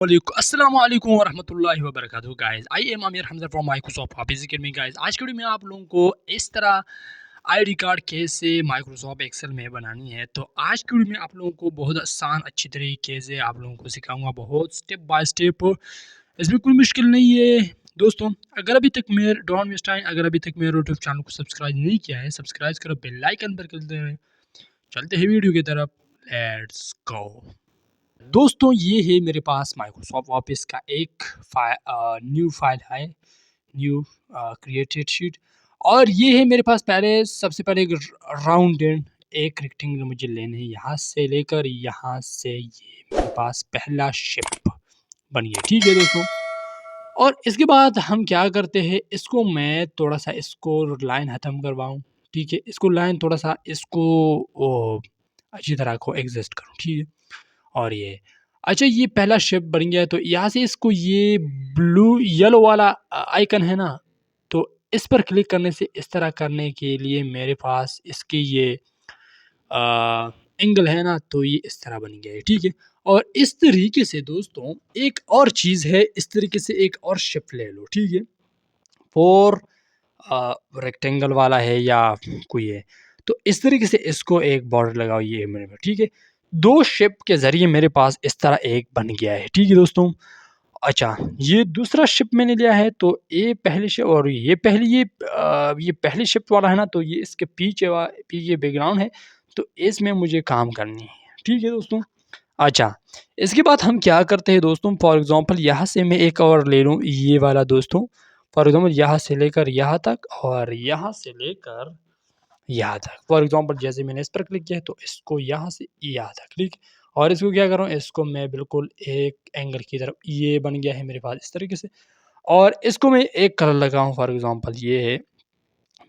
अस्सलाम वालेकुम वरहमतुल्लाहि वबरकातुहू guys. I am Aamir Hamza from Microsoft Office Academy guys. आज की वीडियो में आप लोगों को इस तरह आईडी कार्ड कैसे माइक्रोसॉफ्ट एक्सेल में बनानी है, तो आज की वीडियो में आप लोगों को बहुत आसान अच्छी तरीके से आप लोगों को सिखाऊंगा, बहुत स्टेप बाय स्टेप। इसमें कोई मुश्किल नहीं है दोस्तों। अगर अभी तक मेरे डॉन वेस्टाइन अगर अभी तक मेरे यूट्यूब चैनल को सब्सक्राइब नहीं किया है, सब्सक्राइब करो, बेल आइकन पर कर दे। चलते हैं वीडियो की तरफ, लेट्स गो। दोस्तों ये है मेरे पास माइक्रोसॉफ्ट ऑफिस का एक न्यू फाइल है, न्यू क्रिएटेड शीट। और ये है मेरे पास, पहले सबसे पहले एक राउंड एंड एक रेक्टेंगल मुझे लेने हैं, यहाँ से लेकर यहाँ से ये मेरे पास पहला शेप बन गया। ठीक है दोस्तों, और इसके बाद हम क्या करते हैं, इसको मैं थोड़ा सा इसको लाइन ख़त्म करवाऊँ। ठीक है, इसको लाइन थोड़ा सा इसको अच्छी तरह को एग्जिस्ट करूँ। ठीक है, और ये अच्छा, ये पहला शेप बन गया। तो यहाँ से इसको ये ब्लू येलो वाला आइकन है ना, तो इस पर क्लिक करने से इस तरह करने के लिए मेरे पास इसकी ये एंगल है ना, तो ये इस तरह बन गया है। ठीक है, और इस तरीके से दोस्तों एक और चीज़ है, इस तरीके से एक और शेप ले लो। ठीक है, फोर रेक्टेंगल वाला है या कोई है, तो इस तरीके से इसको एक बॉर्डर लगाओ ये मेरे में। ठीक है, दो शेप के ज़रिए मेरे पास इस तरह एक बन गया है। ठीक है दोस्तों, अच्छा ये दूसरा शेप मैंने लिया है, तो ये पहले शेप और ये पहले शेप वाला है ना, तो ये इसके पीछे बैकग्राउंड है, तो इसमें मुझे काम करनी है। ठीक है दोस्तों, अच्छा इसके बाद हम क्या करते हैं दोस्तों, फॉर एग्ज़ाम्पल यहाँ से मैं एक और ले लूँ ये वाला दोस्तों। फॉर एग्ज़ाम्पल यहाँ से लेकर यहाँ तक और यहाँ से लेकर यहाँ तक। फॉर एग्ज़ाम्पल जैसे मैंने इस पर क्लिक किया है, तो इसको यहाँ से यहाँ तक, ठीक। और इसको क्या कर रहा हूँ, इसको मैं बिल्कुल एक एंगल की तरफ, ये बन गया है मेरे पास इस तरीके से। और इसको मैं एक कलर लगाऊँ, फॉर एग्ज़ाम्पल ये है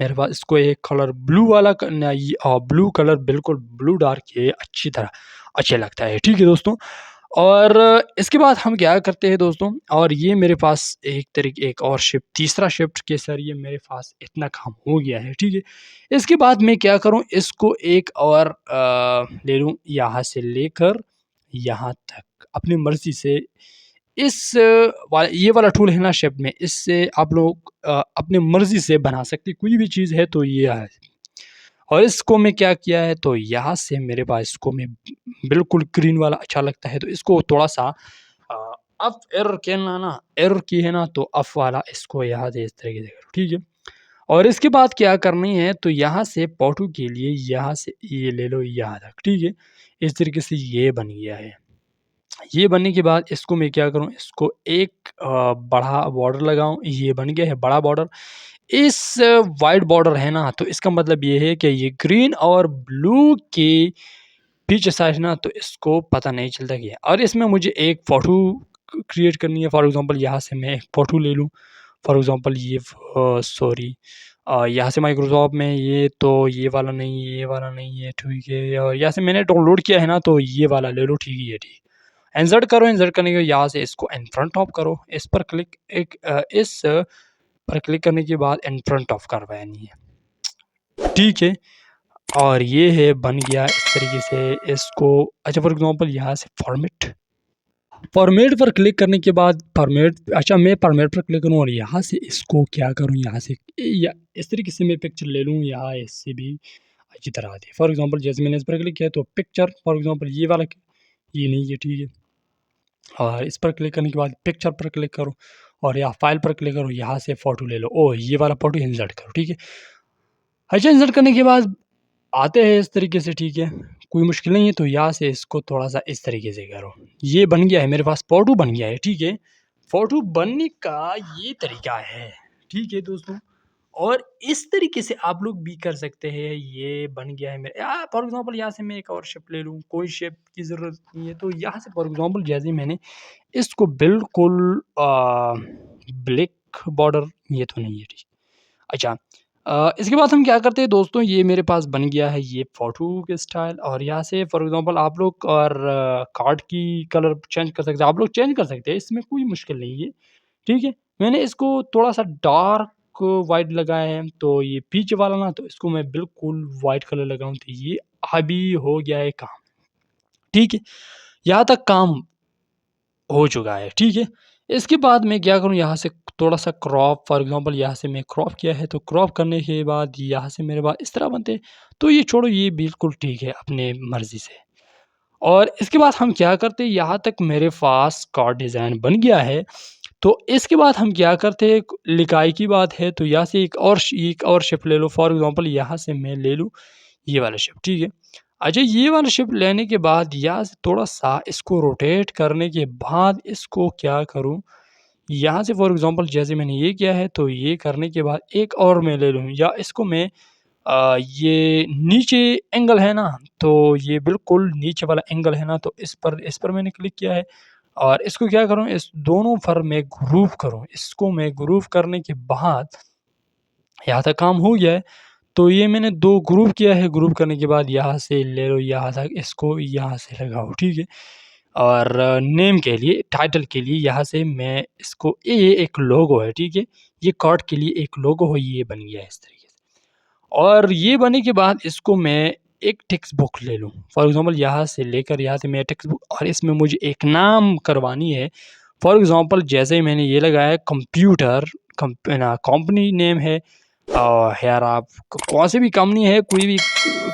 मेरे पास, इसको एक कलर ब्लू वाला करना है, ब्लू कलर बिल्कुल ब्लू डार्क, ये अच्छी तरह अच्छे लगता है। ठीक है दोस्तों, और इसके बाद हम क्या करते हैं दोस्तों, और ये मेरे पास एक और शिफ्ट, तीसरा शिफ्ट के ज़रिए मेरे पास इतना काम हो गया है। ठीक है, इसके बाद मैं क्या करूँ, इसको एक और ले लूँ, यहाँ से लेकर यहाँ तक अपनी मर्ज़ी से। इस ये वाला टूल है ना शेप में, इससे आप लोग अपनी मर्ज़ी से बना सकते हैं, कोई भी चीज़ है तो ये है। और इसको मैं क्या किया है, तो यहाँ से मेरे पास इसको मैं बिल्कुल ग्रीन वाला अच्छा लगता है, तो इसको थोड़ा-सा अ, अप एरर कहना ना, एरर की है ना, तो अप वाला इसको यहाँ से इस तरीके से करो। ठीक है, और इसके बाद क्या करनी है, तो यहाँ से पोटू के लिए यहाँ से ये ले लो यहाँ तक। ठीक है, इस तरीके से ये बन गया है। ये बनने के बाद इसको मैं क्या करूँ, इसको एक बड़ा बॉर्डर लगाऊँ, ये बन गया है बड़ा बॉर्डर। इस वाइट बॉर्डर है ना, तो इसका मतलब ये है कि ये ग्रीन और ब्लू के पीछे साइड ना, तो इसको पता नहीं चलता कि और इसमें मुझे एक फ़ोटो क्रिएट करनी है। फॉर एग्ज़ाम्पल यहाँ से मैं एक फ़ोटो ले लूँ, फॉर एग्ज़ाम्पल ये सॉरी यहाँ से माइक्रोसॉफ्ट में ये वाला नहीं, ये वाला नहीं है, ठीक है। और यहाँ से मैंने डाउनलोड किया है ना, तो ये वाला ले लो, ठीक है, ये ठीक। इंसर्ट करो, इंसर्ट करने के बाद यहाँ से इसको इन फ्रंट ऑफ करो, इस पर क्लिक इस पर क्लिक करने के बाद इन फ्रंट ऑफ करवानी है। ठीक है, और ये है बन गया इस तरीके से इसको। अच्छा फॉर एग्ज़ाम्पल यहाँ से फॉर्मेट पर क्लिक करने के बाद मैं फॉर्मेट पर क्लिक करूँ और यहाँ से इसको क्या करूँ, यहाँ से या इस तरीके से मैं पिक्चर ले लूँ, यहाँ इससे भी अच्छी तरह आती है। फॉर एग्ज़ाम्पल जैसे मैंने इस पर क्लिक किया, तो पिक्चर फॉर एग्ज़ाम्पल ये वाला, ये नहीं है, ठीक है। और इस पर क्लिक करने के बाद पिक्चर पर क्लिक करो और यहाँ फाइल पर क्लिक करो, यहाँ से फ़ोटो ले लो, ओह ये वाला फ़ोटो इंसर्ट करो। ठीक है, अच्छा इंसर्ट करने के बाद आते हैं इस तरीके से। ठीक है, कोई मुश्किल नहीं है, तो यहाँ से इसको थोड़ा-सा इस तरीके से करो। ये बन गया है मेरे पास, फ़ोटो बन गया है। ठीक है, फ़ोटो बनने का ये तरीका है। ठीक है दोस्तों, और इस तरीके से आप लोग भी कर सकते हैं। ये बन गया है मेरे फॉर एग्ज़ाम्पल यहाँ से मैं एक और शेप ले लूँ, कोई शेप की ज़रूरत नहीं है, तो यहाँ से फॉर एग्ज़ाम्पल जैसे मैंने इसको बिल्कुल ब्लैक बॉर्डर, ये तो नहीं है, ठीक। अच्छा इसके बाद हम क्या करते हैं दोस्तों, ये मेरे पास बन गया है ये फ़ोटो के स्टाइल। और यहाँ से फॉर एग्ज़ाम्पल आप लोग और कार्ड की कलर चेंज कर सकते हैं, आप लोग चेंज कर सकते हैं, इसमें कोई मुश्किल नहीं है। ठीक है, मैंने इसको थोड़ा-सा डार्क वाइट लगाया है, तो ये पीछे वाला ना, तो इसको मैं बिल्कुल वाइट कलर लगाऊँ, तो ये अभी हो गया है काम। ठीक है, यहाँ तक काम हो चुका है, ठीक है। इसके बाद मैं क्या करूँ यहाँ से थोड़ा-सा क्रॉप फॉर एग्ज़ाम्पल यहाँ से मैं क्रॉप किया है, तो क्रॉप करने के बाद यहाँ से मेरे बाल इस तरह बनते हैं, तो ये छोड़ो ये बिल्कुल ठीक है अपने मर्ज़ी से। और इसके बाद हम क्या करते हैं यहाँ तक मेरे पास का डिज़ाइन बन गया है, तो इसके बाद हम क्या करते हैं लिखाई की बात है तो यहाँ से एक और शेप ले लो फॉर एग्ज़ाम्पल यहाँ से मैं ले लूँ ये वाला शेप, ठीक है। अच्छा ये वाला शेप लेने के बाद यहाँ से थोड़ा-सा इसको रोटेट करने के बाद इसको क्या करूँ, यहाँ से फॉर एग्ज़ाम्पल जैसे मैंने ये किया है तो ये करने के बाद एक और मैं ले लूँ या इसको मैं ये नीचे एंगल है ना, तो ये बिल्कुल नीचे वाला एंगल है ना, तो इस पर मैंने क्लिक किया है और इसको क्या करूँ इस दोनों पर मैं ग्रुप करूँ। इसको मैं ग्रुप करने के बाद यहाँ तक काम हो गया है। तो ये मैंने 2 ग्रुप किया है, ग्रुप करने के बाद यहाँ से ले लो यहाँ तक इसको यहाँ से लगाओ, ठीक है? और नेम के लिए, टाइटल के लिए यहाँ से मैं इसको ये एक लोगो है, ठीक है? ये कार्ड के लिए एक लोगो है, ये बन गया है इस तरीके से। और ये बनने के बाद इसको मैं एक टेक्स्ट बुक ले लूँ। फॉर एग्ज़ाम्पल यहाँ से लेकर यहाँ से मैं टेक्स्ट बुक और इसमें मुझे एक नाम करवानी है। फॉर एग्ज़ाम्पल जैसे ही मैंने ये लगाया है कंप्यूटर कंपनी नेम है यार आप कौन सी भी कंपनी है, कोई भी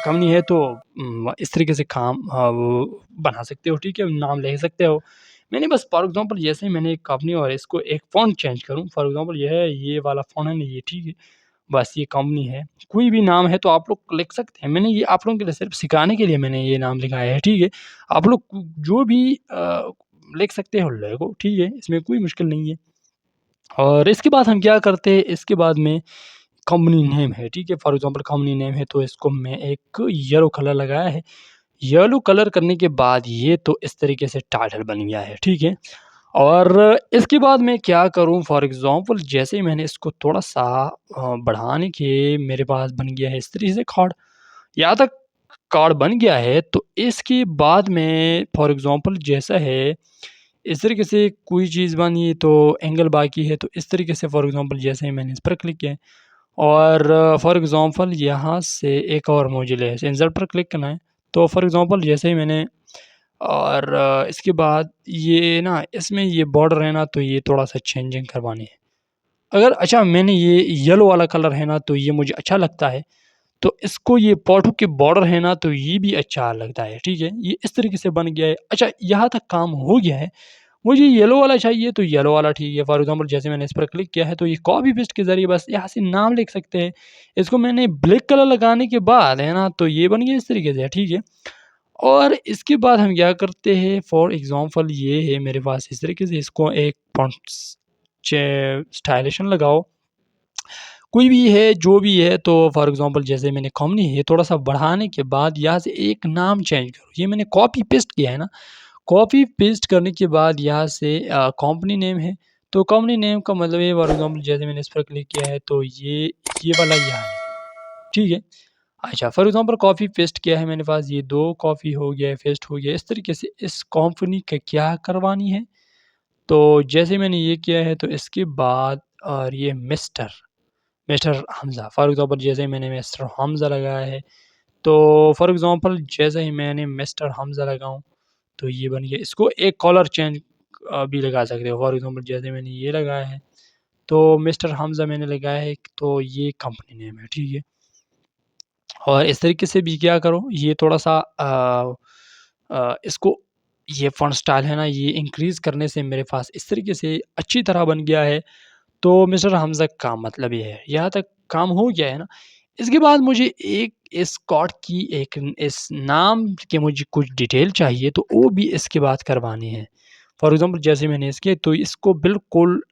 कंपनी है तो इस तरीके से वो बना सकते हो, ठीक है? नाम ले सकते हो। मैंने बस फॉर एग्ज़ाम्पल जैसे ही मैंने एक कंपनी और इसको एक फ़ॉन्ट चेंज करूँ, फॉर एग्ज़ाम्पल ये वाला फ़ॉन्ट है ना ये, ठीक है? बस ये कंपनी है। कोई भी नाम है तो आप लोग लिख सकते हैं। मैंने ये आप लोगों के लिए सिर्फ़ सिखाने के लिए मैंने ये नाम लिखाया है, ठीक है? आप लोग जो भी लिख सकते हो लिखो, ठीक है? इसमें कोई मुश्किल नहीं है। और इसके बाद हम क्या करते हैं, इसके बाद में कंपनी नेम है, ठीक है? फॉर एग्ज़ाम्पल कंपनी नेम है तो इसको मैं एक येलो कलर लगाया है। येलो कलर करने के बाद ये तो इस तरीके से टाइटल बन गया है, ठीक है? और इसके बाद मैं क्या करूँ फॉर एग्ज़ाम्पल जैसे ही मैंने इसको थोड़ा-सा बढ़ाने के मेरे पास बन गया है इस तरीके से कार्ड। यहाँ तक कार्ड बन गया है तो इसके बाद में फॉर एग्ज़ाम्पल जैसा है, इस तरीके से कोई चीज़ बनी तो एंगल बाकी है तो इस तरीके से फॉर एग्ज़ाम्पल जैसे ही मैंने इस पर क्लिक किया है और फॉर एग्ज़ाम्पल यहाँ से एक और मुझे इंसर्ट पर क्लिक करना है। तो फॉर एग्ज़ाम्पल जैसे ही मैंने और इसके बाद ये ना इसमें ये बॉर्डर है ना तो ये थोड़ा-सा चेंजिंग करवानी है। अगर अच्छा मैंने ये येलो वाला कलर है ना तो ये मुझे अच्छा लगता है, तो इसको ये पॉटू के बॉर्डर है ना तो ये भी अच्छा लगता है, ठीक है? ये इस तरीके से बन गया है। अच्छा यहाँ तक काम हो गया है। मुझे येलो वाला चाहिए तो येलो वाला ठीक है। फॉर एग्ज़ाम्पल जैसे मैंने इस पर क्लिक किया है तो ये कॉपी पेस्ट के ज़रिए बस यहाँ से नाम लिख सकते हैं। इसको मैंने ब्लैक कलर लगाने के बाद है ना तो ये बन गया इस तरीके से, ठीक है? और इसके बाद हम क्या करते हैं फॉर एग्ज़ाम्पल ये है मेरे पास इस तरीके से इसको एक फ़ॉन्ट्स चे स्टाइलेशन लगाओ। कोई भी है, जो भी है तो फॉर एग्ज़ाम्पल जैसे मैंने कंपनी है थोड़ा-सा बढ़ाने के बाद यहाँ से एक नाम चेंज करो। ये मैंने कॉपी पेस्ट किया है ना, कॉपी पेस्ट करने के बाद यहाँ से कंपनी नेम है, तो कंपनी नेम का मतलब है फॉर एग्ज़ाम्पल जैसे मैंने इस पर क्लिक किया है तो ये वाला यहाँ है, ठीक है? अच्छा फॉर एग्ज़ाम्पल कॉपी पेस्ट किया है मेरे पास ये 2 कॉपी हो गया है, पेस्ट हो गया है। इस तरीके से इस कंपनी का क्या करवानी है, तो जैसे मैंने ये किया है तो इसके बाद और ये mister mister Hamza for example जैसे ही मैंने मिस्टर हमज़ा लगाया है, तो फॉर एग्ज़ाम्पल जैसे ही मैंने मिस्टर हमज़ा लगाऊँ, तो ये बन गया। इसको एक कलर चेंज भी लगा सकते हो। फॉर एग्ज़ाम्पल जैसे मैंने ये लगाया है, तो मिस्टर हमज़ा मैंने लगाया है, तो ये कंपनी नेम है, ठीक है? और इस तरीके से भी क्या करो, ये थोड़ा-सा इसको ये फ़ॉन्ट स्टाइल है ना, ये इंक्रीज़ करने से मेरे पास इस तरीके से अच्छी तरह बन गया है। तो मिस्टर हमज़ा का मतलब ये है, यहाँ तक काम हो गया है ना। इसके बाद मुझे एक इस कॉर्ड की एक इस नाम के मुझे कुछ डिटेल चाहिए, तो वो भी इसके बाद करवानी है। फॉर एग्ज़ाम्पल जैसे मैंने इसके तो इसको बिल्कुल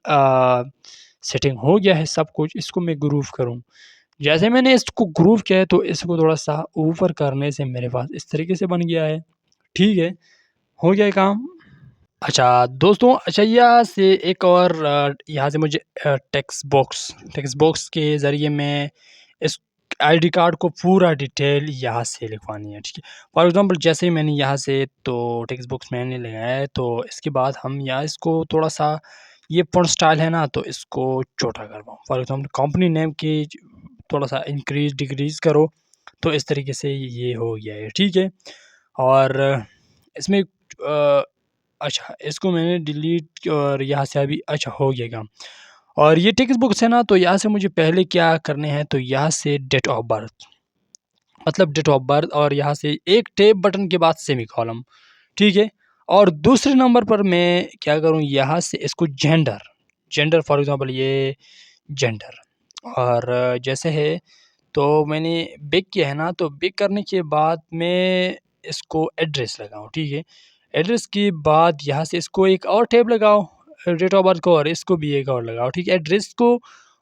सेटिंग हो गया है सब कुछ, इसको मैं ग्रूव करूँ। जैसे मैंने इसको ग्रूव किया है, तो इसको थोड़ा-सा ऊपर करने से मेरे पास इस तरीके से बन गया है। ठीक है, हो गया है काम। अच्छा दोस्तों, अच्छा यहाँ से एक और यहाँ से मुझे टेक्स्ट बॉक्स के ज़रिए मैं इस आईडी कार्ड को पूरा डिटेल यहाँ से लिखवानी है, ठीक है। फॉर एग्ज़ाम्पल जैसे ही मैंने यहाँ से तो टेक्स्ट बॉक्स मैंने लगाया है, तो इसके बाद हम यहाँ इसको थोड़ा-सा ये फ़ॉन्ट स्टाइल है ना, तो इसको छोटा करवाऊँ। फॉर एग्ज़ाम्पल कंपनी नेम की थोड़ा-सा इंक्रीज़ डिक्रीज़ करो, तो इस तरीके से ये हो गया है, ठीक है। और इसमें अच्छा, इसको मैंने डिलीट और यहाँ से अभी अच्छा हो गया काम। और ये टेक्स्ट बुक्स है ना, तो यहाँ से मुझे पहले क्या करने हैं, तो यहाँ से डेट ऑफ बर्थ, मतलब डेट ऑफ बर्थ, और यहाँ से एक टैब बटन के बाद सेमीकोलन, ठीक है। और दूसरे नंबर पर मैं क्या करूँ, यहाँ से इसको जेंडर, जेंडर फॉर एग्ज़ाम्पल ये जेंडर, और जैसे है तो मैंने बेक किया है ना, तो बेक करने के बाद मैं इसको एड्रेस लगाऊँ, ठीक है। एड्रेस के बाद यहाँ से इसको एक और टैब लगाओ, डेट ऑफ बर्थ को, और इसको भी एक और लगाओ, ठीक है, एड्रेस को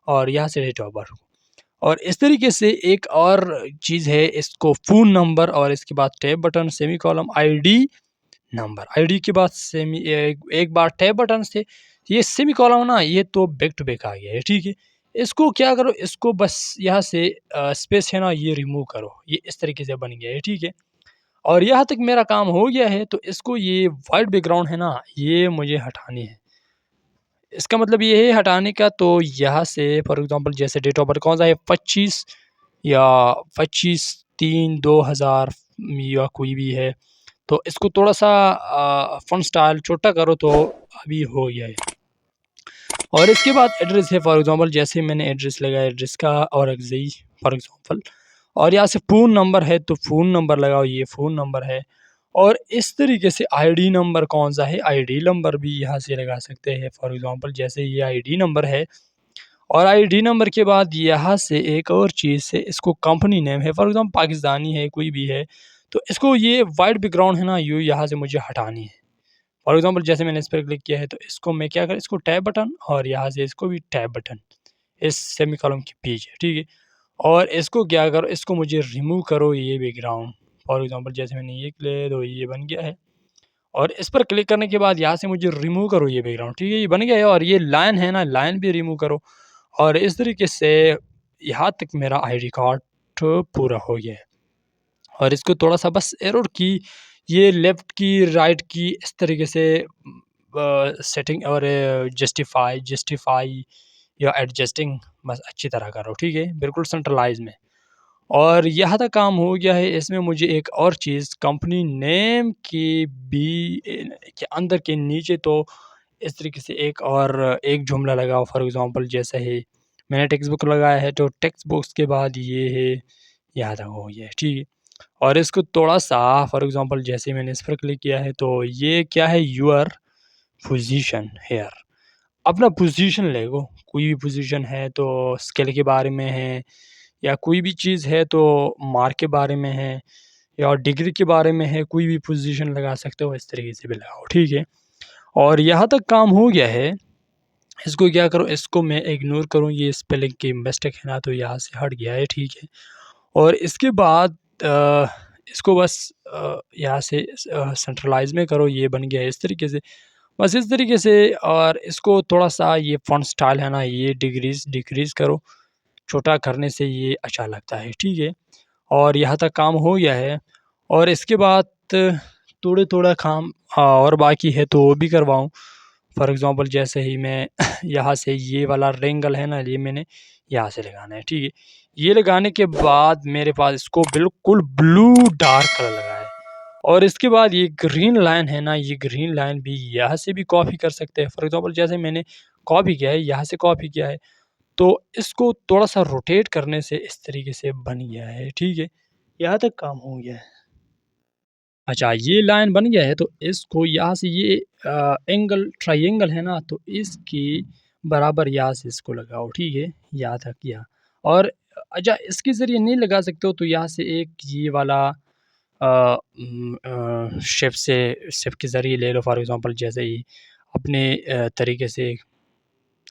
और यहाँ से डेट ऑफ बर्थ को। और इस तरीके से एक और चीज़ है, इसको फ़ोन नंबर और इसके बाद tab button semicolon ID number, ID के बाद सेमी एक बार टैब बटन से ये सेमीकोलन ना, ये तो बैक टू बैक आ गया है, ठीक है। इसको क्या करो, इसको बस यहाँ से स्पेस है ना, ये रिमूव करो, ये इस तरीके से बन गया है, ठीक है। और यहाँ तक मेरा काम हो गया है, तो इसको ये वाइट बैकग्राउंड है ना, ये मुझे हटानी है। इसका मतलब ये है हटाने का, तो यहाँ से फॉर एग्ज़ाम्पल जैसे डेट ऑफ बर्थ कौन सा है, 25 या 25/3/2000 या कोई भी है, तो इसको थोड़ा-सा फ़ॉन्ट स्टाइल छोटा करो, तो अभी हो गया है। और इसके बाद एड्रेस है, फॉर एग्ज़ाम्पल जैसे मैंने एड्रेस लगाया, एड्रेस का और एक्सई फॉर एग्ज़ाम्पल, और यहाँ से फ़ोन नंबर है, तो फ़ोन नंबर लगाओ, ये फ़ोन नंबर है। और इस तरीके से आईडी नंबर कौन-सा है, आईडी नंबर भी यहाँ से लगा सकते हैं, फॉर एग्ज़ाम्पल जैसे ये आईडी नंबर है। और आईडी नंबर के बाद यहाँ से एक और चीज़ है, इसको कंपनी नेम है, फॉर एग्ज़ाम्पल पाकिस्तानी है, कोई भी है, तो इसको ये वाइट बैकग्राउंड है ना, ये यहाँ से मुझे हटानी है। फॉर एग्ज़ाम्पल जैसे मैंने इस पर क्लिक किया है, तो इसको मैं क्या करूँ, इसको टैब बटन और यहाँ से इसको भी टैब बटन, इस सेमीकोलन के पीछे, ठीक है। और इसको क्या करो, इसको मुझे रिमूव करो ये बैकग्राउंड, फॉर एग्ज़ाम्पल जैसे मैंने ये किया तो ये बन गया है। और इस पर क्लिक करने के बाद यहाँ से मुझे रिमूव करो ये बैकग्राउंड, ठीक है, ये बन गया है। और ये लाइन है ना, लाइन भी रिमूव करो। और इस तरीके से यहाँ तक मेरा आईडी कार्ड पूरा हो गया है। और इसको थोड़ा-सा बस एरर की, ये लेफ़्ट की, राइट की, इस तरीके से सेटिंग और जस्टिफ़ाई या एडजस्टिंग बस अच्छी तरह करो, ठीक है? बिल्कुल सेंट्रलाइज़ में। और यहाँ तक काम हो गया है, इसमें मुझे एक और चीज़ कंपनी नेम की भी के अंदर के नीचे, तो इस तरीके से एक और एक जुमला लगाओ, फॉर एग्ज़ाम्पल जैसे है मैंने टेक्स्ट बुक लगाया है, तो टेक्स्ट बुक्स के बाद ये है, यहाँ तक हो गया है, ठीक है। और इसको थोड़ा-सा फॉर एग्ज़ाम्पल जैसे मैंने इस पर क्लिक किया है, तो ये क्या है, योर पोज़ीशन हियर, अपना पोज़ीशन लेगो, कोई भी पोज़ीशन है तो स्केल के बारे में है, या कोई भी चीज़ है तो मार्क के बारे में है, या डिग्री के बारे में है, कोई भी पोज़ीशन लगा सकते हो, इस तरीके से भी लगाओ, ठीक है। और यहाँ तक काम हो गया है, इसको क्या करो, इसको मैं इग्नोर करूँ, ये स्पेलिंग की मिस्टेक है ना, तो यहाँ से हट गया है, ठीक है। और इसके बाद इसको बस यहाँ से सेंट्रलाइज़ में करो, ये बन गया है इस तरीके से। बस इस तरीके से। और इसको थोड़ा-सा ये फ़ॉन्ट स्टाइल है ना, ये डिक्रीज़ करो, छोटा करने से ये अच्छा लगता है, ठीक है। और यहाँ तक काम हो गया है। और इसके बाद थोड़ा-थोड़ा काम और बाकी है, तो वो भी करवाऊँ। फॉर एग्ज़ाम्पल जैसे ही मैं यहाँ से ये वाला रेंगल है ना, ये मैंने यहाँ से लगाना है, ठीक है। ये लगाने के बाद मेरे पास इसको बिल्कुल ब्लू डार्क कलर लगा है। और इसके बाद ये ग्रीन लाइन है ना, ये ग्रीन लाइन भी यहाँ से भी कॉपी कर सकते हैं। फॉर एग्ज़ाम्पल जैसे मैंने कॉपी किया है, यहाँ से कॉपी किया है, तो इसको थोड़ा-सा रोटेट करने से इस तरीके से बन गया है, ठीक है। यहाँ तक काम हो गया है। अच्छा, ये लाइन बन गया है, तो इसको यहाँ से ये एंगल ट्रायंगल है ना, तो इसकी बराबर यहाँ से इसको लगाओ, ठीक है, यहाँ तक यहाँ। और अच्छा, इसके ज़रिए नहीं लगा सकते हो, तो यहाँ से एक ये वाला शेप के ज़रिए ले लो, फॉर एग्ज़ाम्पल जैसे ही अपने तरीके से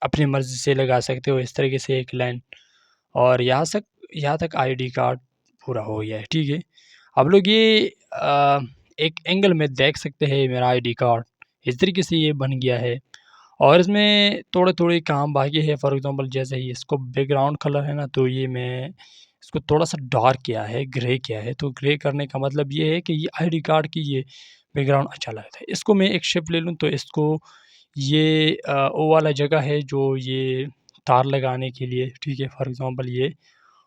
अपनी मर्ज़ी से लगा सकते हो, इस तरीके से एक लाइन। और यहाँ तक आईडी कार्ड पूरा हो गया है, ठीक है। आप लोग ये एक एंगल में देख सकते हैं मेरा आईडी कार्ड, इस तरीके से ये बन गया है। और इसमें थोड़े-थोड़े काम बाकी है, फॉर एग्ज़ाम्पल जैसे ही इसको बैकग्राउंड कलर है ना, तो ये मैं इसको थोड़ा-सा डार्क किया है, ग्रे किया है। तो ग्रे करने का मतलब ये है कि ये आईडी कार्ड की ये बैकग्राउंड अच्छा लगता है। इसको मैं एक शेप ले लूँ, तो इसको ये वो वाला जगह है जो ये तार लगाने के लिए, ठीक है, फॉर एग्ज़ाम्पल ये।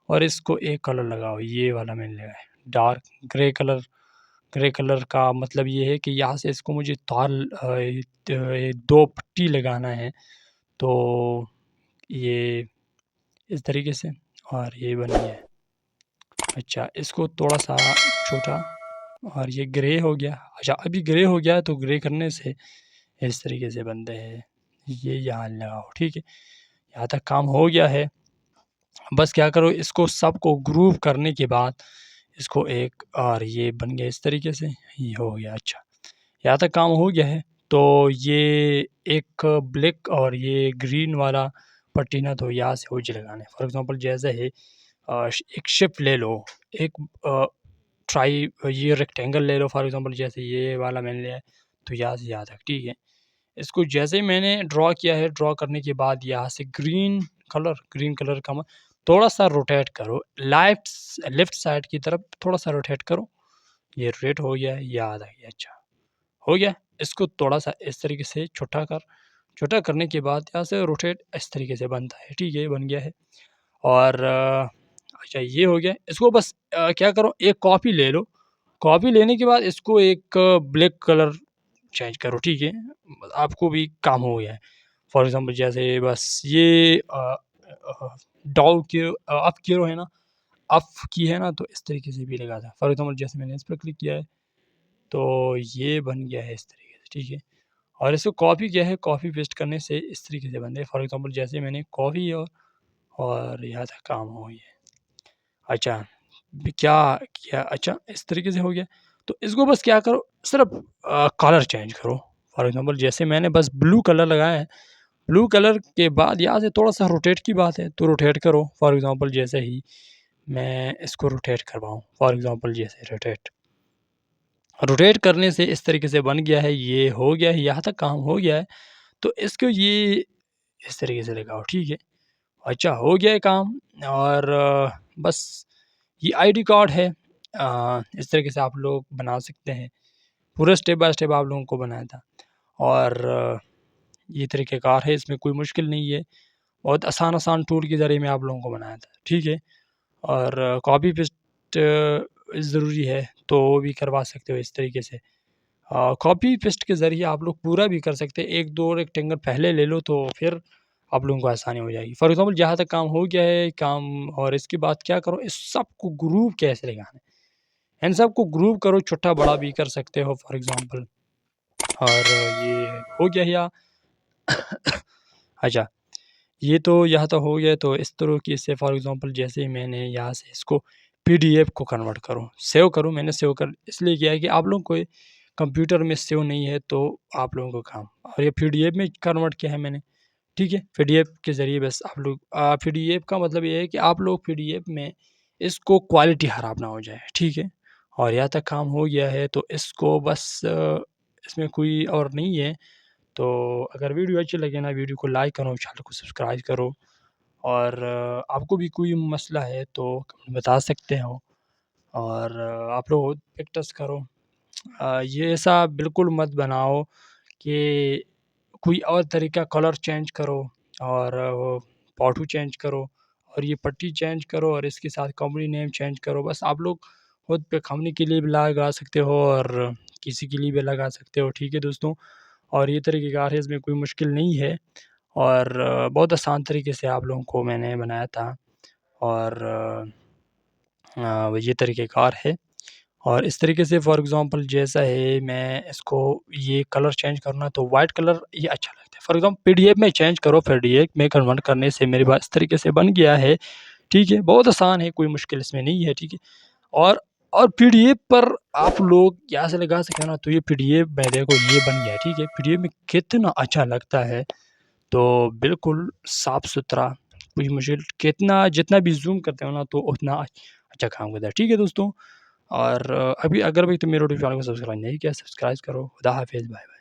और इसको एक कलर लगाओ, ये वाला मैंने लगाया है, dark grey colour, grey colour का मतलब ये है कि यहाँ से इसको मुझे तार 2 पट्टी लगाना है। तो ये इस तरीके से, और ये बन गया है। अच्छा, इसको थोड़ा-सा छोटा, और ये ग्रे हो गया। अच्छा, अभी ग्रे हो गया तो ग्रे करने से इस तरीके से बनते हैं। ये यहाँ लगाओ, ठीक है। यहाँ तक काम हो गया है। बस क्या करो, इसको सबको ग्रुप करने के बाद इसको एक, और ये बन गया इस तरीके से, ये हो गया। अच्छा, यहाँ तक काम हो गया है। तो ये एक ब्लैक और ये ग्रीन वाला पट्टी ना, तो यहाँ से मुझे लगाना है। फॉर एग्जांपल जैसे है एक शिप ले लो, एक ट्राई ये रेक्टेंगल ले लो। फॉर एग्जांपल जैसे ये वाला मैंने लिया है, तो यहाँ से यहाँ तक, ठीक है। इसको जैसे ही मैंने ड्रॉ किया है, ड्रॉ करने के बाद यहाँ से ग्रीन कलर का थोड़ा सा रोटेट करो, लेफ्ट साइड की तरफ थोड़ा सा रोटेट करो। ये रोटेट हो गया है, ये आ गया। अच्छा, हो गया। इसको थोड़ा सा इस तरीके से छोटा करने के बाद यहाँ से रोटेट इस तरीके से बनता है, ठीक है, बन गया है। और अच्छा, ये हो गया। इसको बस क्या करो, एक कॉपी ले लो। कॉपी लेने के बाद इसको एक ब्लैक कलर चेंज करो, ठीक है। आपको भी काम हो गया है। फॉर एग्जांपल जैसे बस ये डाउ की अप कीरो है ना, अप की है ना, तो इस तरीके से भी लगा था। फॉर एग्जांपल जैसे मैंने इस पर क्लिक किया है, तो ये बन गया है इस तरीके से, ठीक है। और इसको कॉपी किया है, कॉपी पेस्ट करने से इस तरीके से बनते हैं। फॉर एग्जांपल जैसे मैंने कॉपी और यहाँ तक काम हो गया। अच्छा, क्या किया, अच्छा इस तरीके से हो गया। तो इसको बस क्या करो, सिर्फ कलर चेंज करो। फॉर एग्जांपल जैसे मैंने बस ब्लू कलर लगाया है, ब्लू कलर के बाद यहाँ से थोड़ा सा रोटेट की बात है, तो रोटेट करो। फॉर एग्जांपल जैसे ही मैं इसको रोटेट करवाऊँ, फॉर एग्जांपल जैसे रोटेट करने से इस तरीके से बन गया है। ये हो गया है, यहाँ तक काम हो गया है। तो इसको ये इस तरीके से लगाओ, ठीक है। अच्छा, हो गया है काम। और बस ये आईडी कार्ड है। इस तरीके से आप लोग बना सकते हैं। पूरा स्टेप बाय स्टेप आप लोगों को बनाया था। और ये तरीक़ेकार है, इसमें कोई मुश्किल नहीं है। बहुत आसान टूल के ज़रिए मैं आप लोगों को बनाया था, ठीक है। और कॉपी पेस्ट ज़रूरी है, तो वो भी करवा सकते हो इस तरीके से। कॉपी पेस्ट के ज़रिए आप लोग पूरा भी कर सकते हैं। 1-2 रेक्टेंगल पहले ले लो, तो फिर आप लोगों को आसानी हो जाएगी। फॉर एग्ज़ाम्पल जहाँ तक काम हो गया है काम, और इसके बाद क्या करो, इस सबको ग्रुप कैसे लगाना है, इन सबको ग्रुप करो, छोटा-बड़ा भी कर सकते हो फॉर एग्ज़ाम्पल। और ये हो गया या अच्छा, ये तो यहाँ तो हो गया। तो इस तरीके से फॉर एग्ज़ाम्पल जैसे ही मैंने यहाँ से इसको पीडीएफ को कन्वर्ट करूँ, सेव करूँ। मैंने सेव कर इसलिए किया है कि आप लोगों को कंप्यूटर में सेव नहीं है, तो आप लोगों को काम, और ये पीडीएफ में कन्वर्ट किया है मैंने, ठीक है। पीडीएफ के ज़रिए बस आप लोग पीडीएफ का मतलब ये है कि आप लोग पीडीएफ में इसको क्वालिटी ख़राब ना हो जाए, ठीक है। और यहाँ तक काम हो गया है, तो इसको बस इसमें कोई और नहीं है। तो अगर वीडियो अच्छी लगे ना, वीडियो को लाइक करो, चैनल को सब्सक्राइब करो। और आपको भी कोई मसला है तो कमेंट बता सकते हो। और आप लोग प्रैक्टिस करो। ये ऐसा बिल्कुल मत बनाओ कि कोई और तरीका, कलर चेंज करो, और वो पॉटू चेंज करो, और ये पट्टी चेंज करो, और इसके साथ कंपनी नेम चेंज करो। बस आप लोग खुद पे कंपनी के लिए भी लगा सकते हो, और किसी के लिए भी लगा सकते हो, ठीक है दोस्तों। और ये तरीक़ेकार है, इसमें कोई मुश्किल नहीं है। और बहुत आसान तरीके से आप लोगों को मैंने बनाया था। और ये तरीक़ेकार है। और इस तरीके से फॉर एग्ज़ाम्पल जैसा है, मैं इसको ये कलर चेंज करना, तो वाइट कलर ये अच्छा लगता है। फॉर एग्ज़ाम्पल पीडीएफ में चेंज करो, पीडीएफ में कन्वर्ट करने से मेरे पास इस तरीके से बन गया है, ठीक है। बहुत आसान है, कोई मुश्किल इसमें नहीं है, ठीक है। और पीडीएफ पर आप लोग यहाँ से लगा सकते हैं ना, तो ये पीडीएफ में देखो ये बन गया है, ठीक है। पीडीएफ में कितना अच्छा लगता है, तो बिल्कुल साफ-सुथरा, कोई मुश्किल, कितना जितना भी ज़ूम करते हो ना, तो उतना अच्छा काम करता है, ठीक है दोस्तों। और अभी अगर भी तुम मेरे यूट्यूब चैनल को सब्सक्राइब नहीं किया, सब्सक्राइब करो। खुदा हाफ़िज़, बाय बाय।